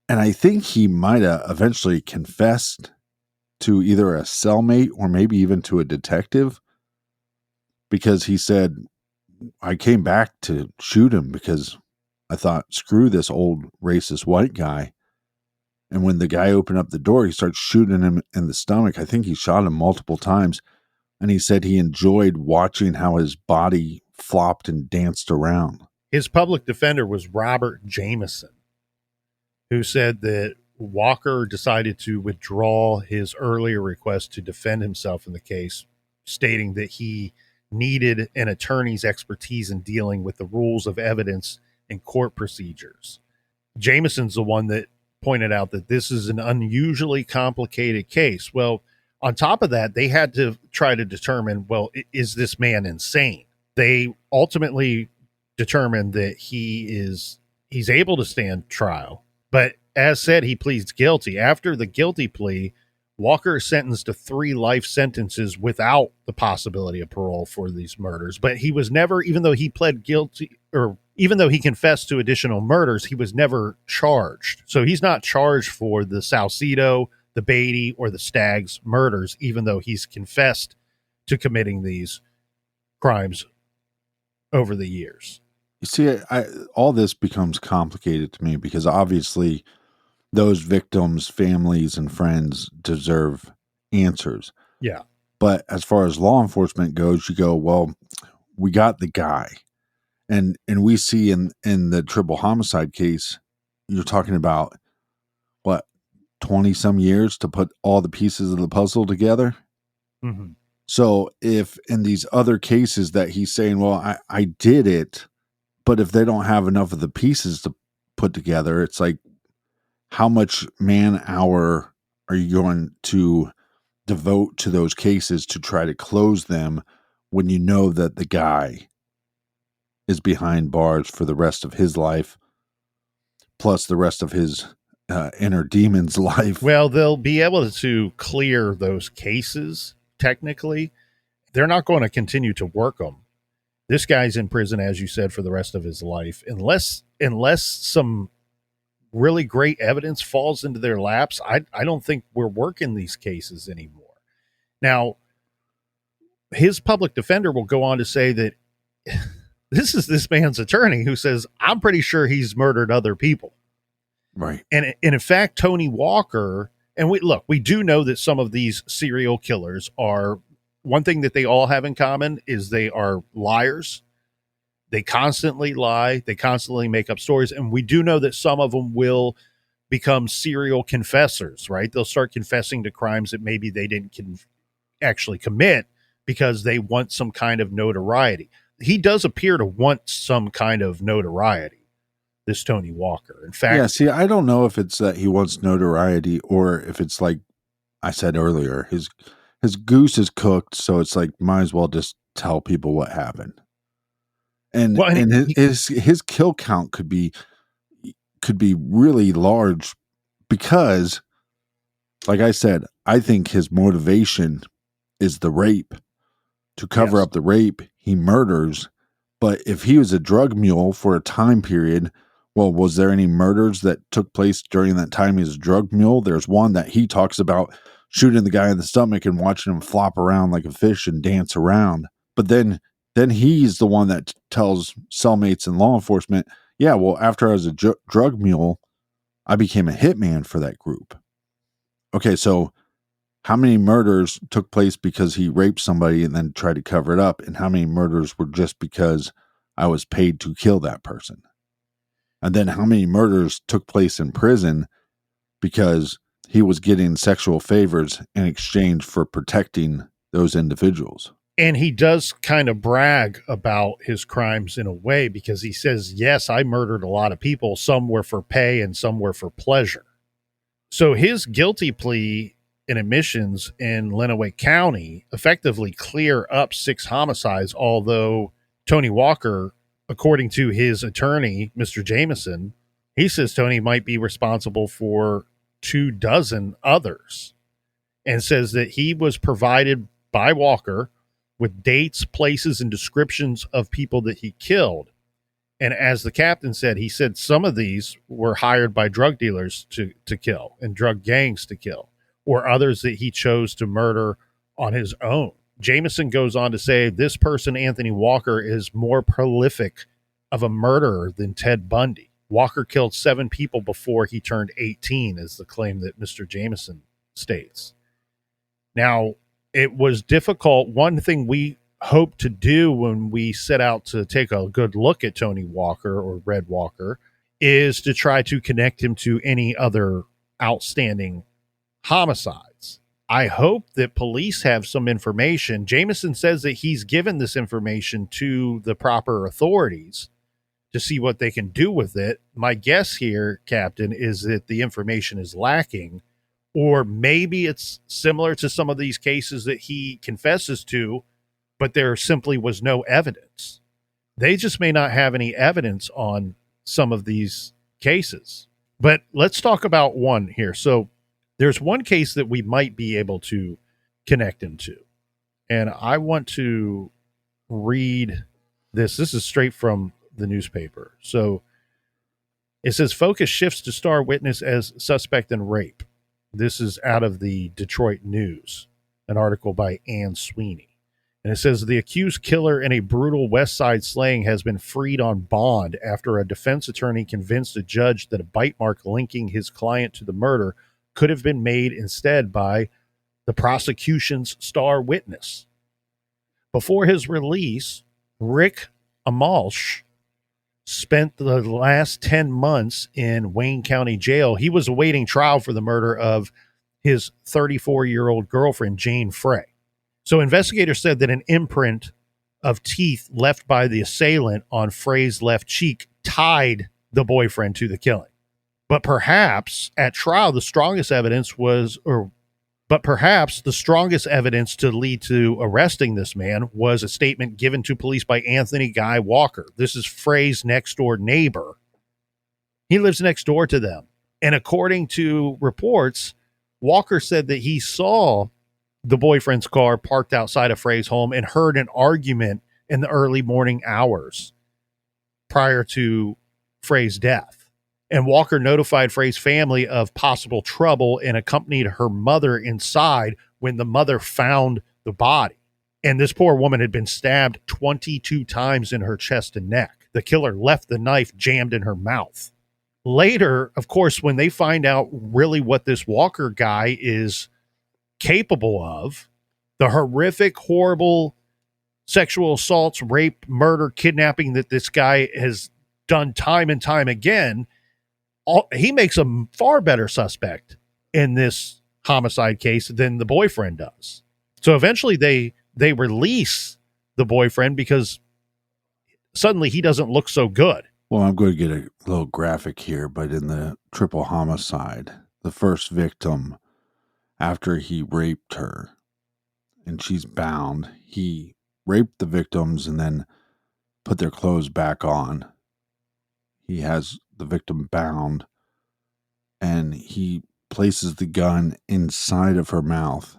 And I think he might have eventually confessed to either a cellmate or maybe even to a detective, because he said, I came back to shoot him because I thought, screw this old racist white guy. And when the guy opened up the door, he started shooting him in the stomach. I think he shot him multiple times. And he said he enjoyed watching how his body flopped and danced around. His public defender was Robert Jameson, who said that Walker decided to withdraw his earlier request to defend himself in the case, stating that he needed an attorney's expertise in dealing with the rules of evidence and court procedures. Jameson's the one that pointed out that this is an unusually complicated case. Well, on top of that, they had to try to determine, well, is this man insane? They ultimately determined that he's able to stand trial. But as said, he pleads guilty. After the guilty plea, Walker is sentenced to 3 life sentences without the possibility of parole for these murders. But he was never, even though he pled guilty, or even though he confessed to additional murders, he was never charged. So he's not charged for the Salcedo, the Beatty, or the Staggs murders, even though he's confessed to committing these crimes over the years. You see, all this becomes complicated to me because obviously those victims' families and friends deserve answers. Yeah. But as far as law enforcement goes, you go, well, we got the guy. And we see in the triple homicide case, you're talking about, what, 20 some years to put all the pieces of the puzzle together. Mm-hmm. So if in these other cases that he's saying, well, I did it, but if they don't have enough of the pieces to put together, it's like, how much man hour are you going to devote to those cases to try to close them when you know that the guy is behind bars for the rest of his life, plus the rest of his inner demon's life? Well, they'll be able to clear those cases, technically. They're not going to continue to work them. This guy's in prison, as you said, for the rest of his life, unless some really great evidence falls into their laps. I don't think we're working these cases anymore. Now, his public defender will go on to say that this is this man's attorney who says, I'm pretty sure he's murdered other people. Right. And in fact, Tony Walker, and we do know that some of these serial killers are, one thing that they all have in common is they are liars. They constantly lie. They constantly make up stories. And we do know that some of them will become serial confessors, right? They'll start confessing to crimes that maybe they didn't actually commit because they want some kind of notoriety. He does appear to want some kind of notoriety, this Tony Walker. In fact, yeah, see, I don't know if it's that he wants notoriety or if it's like I said earlier, his goose is cooked. So it's like, might as well just tell people what happened. And his kill count could be really large because, like I said, I think his motivation is the rape. To cover up the rape, he murders. But if he was a drug mule for a time period, well, was there any murders that took place during that time he was a drug mule? There's one that he talks about shooting the guy in the stomach and watching him flop around like a fish and dance around. But then he's the one that tells cellmates and law enforcement, yeah, well, after I was a drug mule, I became a hitman for that group. Okay, so how many murders took place because he raped somebody and then tried to cover it up? And how many murders were just because I was paid to kill that person? And then how many murders took place in prison because he was getting sexual favors in exchange for protecting those individuals. And he does kind of brag about his crimes in a way, because he says, yes, I murdered a lot of people. Some were for pay and some were for pleasure. So his guilty plea and admissions in Lenawee County effectively clear up 6 homicides, although Tony Walker, according to his attorney, Mr. Jameson, he says Tony might be responsible for 24 others, and says that he was provided by Walker with dates, places, and descriptions of people that he killed. And as the captain said, he said some of these were hired by drug dealers to kill and drug gangs to kill, or others that he chose to murder on his own. Jameson goes on to say this person, Anthony Walker, is more prolific of a murderer than Ted Bundy. Walker killed 7 people before he turned 18, is the claim that Mr. Jameson states. Now, it was difficult. One thing we hope to do when we set out to take a good look at Tony Walker, or Red Walker, is to try to connect him to any other outstanding homicides. I hope that police have some information. Jameson says that he's given this information to the proper authorities to see what they can do with it. My guess here, Captain, is that the information is lacking, or maybe it's similar to some of these cases that he confesses to, but there simply was no evidence. They just may not have any evidence on some of these cases. But let's talk about one here. So there's one case that we might be able to connect him to. And I want to read this. This is straight from the newspaper. So it says, focus shifts to star witness as suspect in rape. This is out of the Detroit News, an article by Ann Sweeney. And it says, the accused killer in a brutal West Side slaying has been freed on bond after a defense attorney convinced a judge that a bite mark linking his client to the murder could have been made instead by the prosecution's star witness. Before his release, Rick Amalsh spent the last 10 months in Wayne County Jail. He was awaiting trial for the murder of his 34-year-old girlfriend, Jane Frey. So investigators said that an imprint of teeth left by the assailant on Frey's left cheek tied the boyfriend to the killing. But perhaps at trial, the strongest evidence to lead to arresting this man was a statement given to police by Anthony Guy Walker. This is Frey's next door neighbor. He lives next door to them. And according to reports, Walker said that he saw the boyfriend's car parked outside of Frey's home and heard an argument in the early morning hours prior to Frey's death. And Walker notified Frey's family of possible trouble and accompanied her mother inside when the mother found the body. And this poor woman had been stabbed 22 times in her chest and neck. The killer left the knife jammed in her mouth. Later, of course, when they find out really what this Walker guy is capable of, the horrific, horrible sexual assaults, rape, murder, kidnapping that this guy has done time and time again, he makes a far better suspect in this homicide case than the boyfriend does. So eventually they release the boyfriend because suddenly he doesn't look so good. Well, I'm going to get a little graphic here, but in the triple homicide, the first victim, after he raped her and she's bound, he raped the victims and then put their clothes back on. He has the victim bound and he places the gun inside of her mouth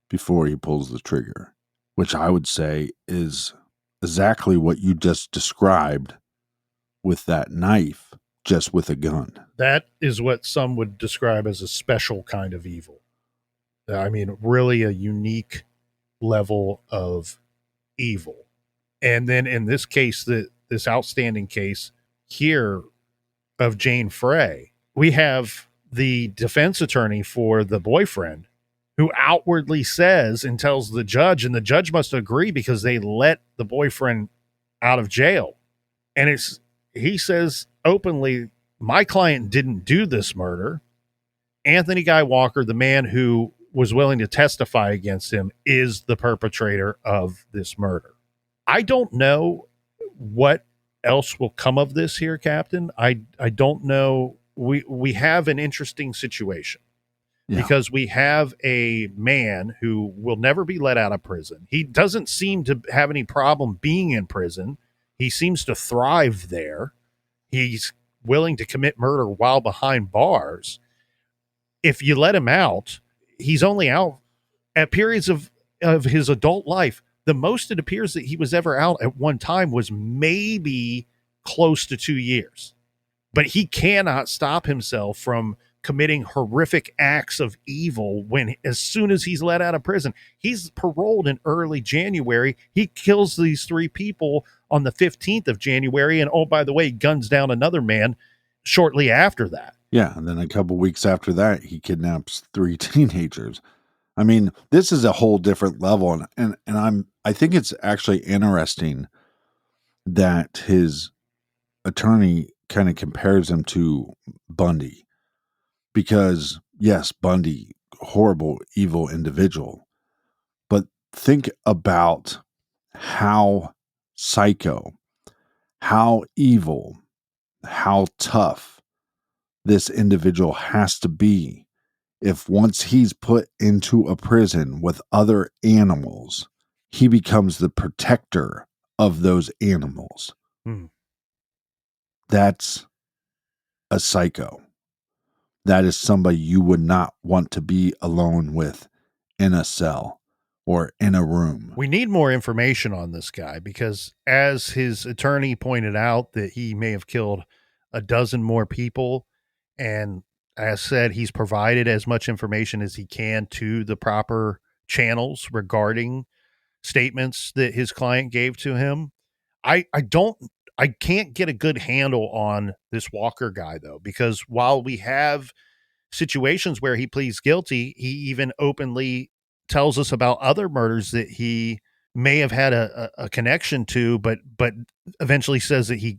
before he pulls the trigger, which I would say is exactly what you just described with that knife, just with a gun. That is what some would describe as a special kind of evil. I mean, really a unique level of evil. And then in this case, this outstanding case here of Jane Frey, we have the defense attorney for the boyfriend who outwardly says and tells the judge, and the judge must agree because they let the boyfriend out of jail. And he says openly, my client didn't do this murder. Anthony Guy Walker, the man who was willing to testify against him, is the perpetrator of this murder. I don't know what else will come of this here, Captain. I don't know. We have an interesting situation. Yeah. Because we have a man who will never be let out of prison. He doesn't seem to have any problem being in prison. He seems to thrive there. He's willing to commit murder while behind bars. If you let him out, he's only out at periods of his adult life. The most it appears that he was ever out at one time was maybe close to 2 years. But he cannot stop himself from committing horrific acts of evil as soon as he's let out of prison. He's paroled in early January. He kills these 3 people on the 15th of January. And oh, by the way, guns down another man shortly after that. Yeah. And then a couple weeks after that, he kidnaps 3 teenagers. I mean, this is a whole different level. And I think it's actually interesting that his attorney kind of compares him to Bundy. Because, yes, Bundy, horrible, evil individual. But think about how psycho, how evil, how tough this individual has to be if once he's put into a prison with other animals, he becomes the protector of those animals. That's a psycho. That is somebody you would not want to be alone with in a cell or in a room. We need more information on this guy because, as his attorney pointed out, that he may have killed a dozen more people. And as said, he's provided as much information as he can to the proper channels regarding statements that his client gave to him. I can't get a good handle on this Walker guy, though, because while we have situations where he pleads guilty, he even openly tells us about other murders that he may have had a connection to, but eventually says that he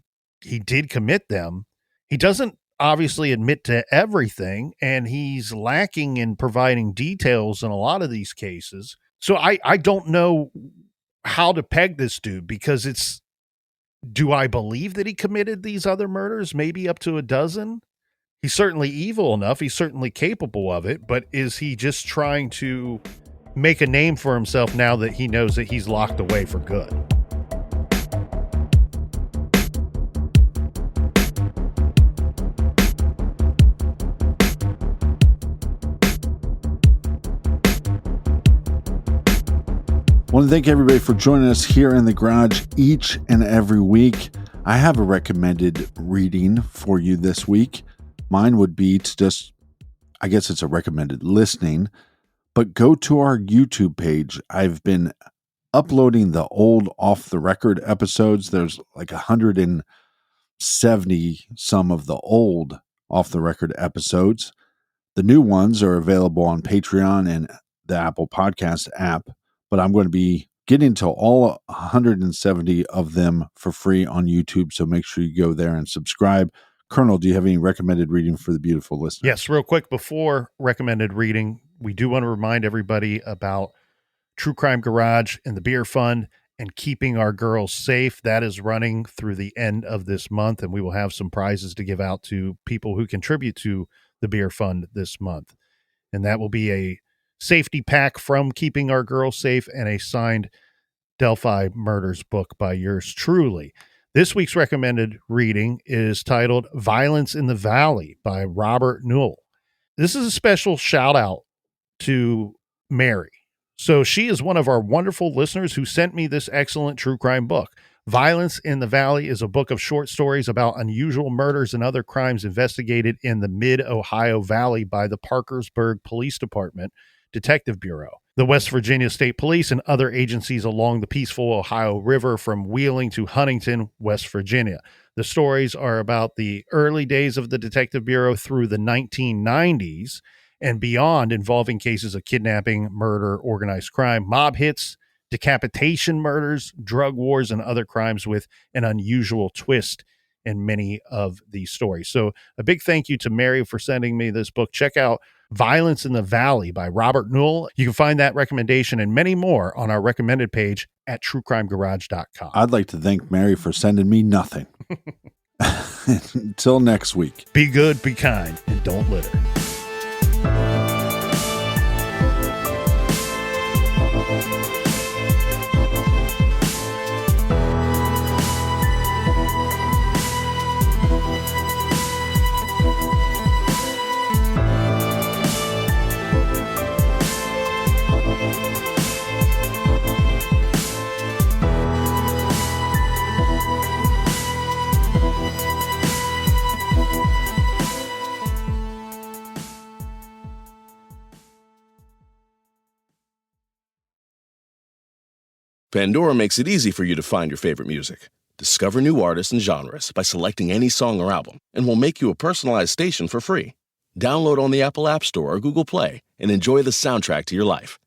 did commit them. He doesn't obviously admit to everything, and he's lacking in providing details in a lot of these cases. So I don't know how to peg this dude, because it's, do I believe that he committed these other murders, maybe up to a dozen? He's certainly evil enough. He's certainly capable of it. But is he just trying to make a name for himself now that he knows that he's locked away for good? I want to thank everybody for joining us here in the garage each and every week. I have a recommended reading for you this week. Mine would be to just, I guess it's a recommended listening, but go to our YouTube page. I've been uploading the old off the record episodes. There's like 170 some of the old off the record episodes. The new ones are available on Patreon and the Apple Podcast app. But I'm going to be getting to all 170 of them for free on YouTube. So make sure you go there and subscribe. Colonel, do you have any recommended reading for the beautiful listener? Yes, real quick before recommended reading, we do want to remind everybody about True Crime Garage and the Beer Fund and Keeping Our Girls Safe. That is running through the end of this month, and we will have some prizes to give out to people who contribute to the Beer Fund this month. And that will be a safety pack from Keeping Our Girls Safe and a signed Delphi Murders book by yours truly. This week's recommended reading is titled Violence in the Valley by Robert Newell. This is a special shout out to Mary. So she is one of our wonderful listeners who sent me this excellent true crime book. Violence in the Valley is a book of short stories about unusual murders and other crimes investigated in the mid-Ohio Valley by the Parkersburg Police Department Detective Bureau, the West Virginia State Police, and other agencies along the peaceful Ohio River from Wheeling to Huntington, West Virginia. The stories are about the early days of the Detective Bureau through the 1990s and beyond, involving cases of kidnapping, murder, organized crime, mob hits, decapitation murders, drug wars, and other crimes with an unusual twist in many of these stories. So a big thank you to Mary for sending me this book. Check out Violence in the Valley by Robert Newell. You can find that recommendation and many more on our recommended page at truecrimegarage.com. I'd like to thank Mary for sending me nothing. Until next week. Be good, be kind, and don't litter. Pandora makes it easy for you to find your favorite music. Discover new artists and genres by selecting any song or album, and we'll make you a personalized station for free. Download on the Apple App Store or Google Play and enjoy the soundtrack to your life.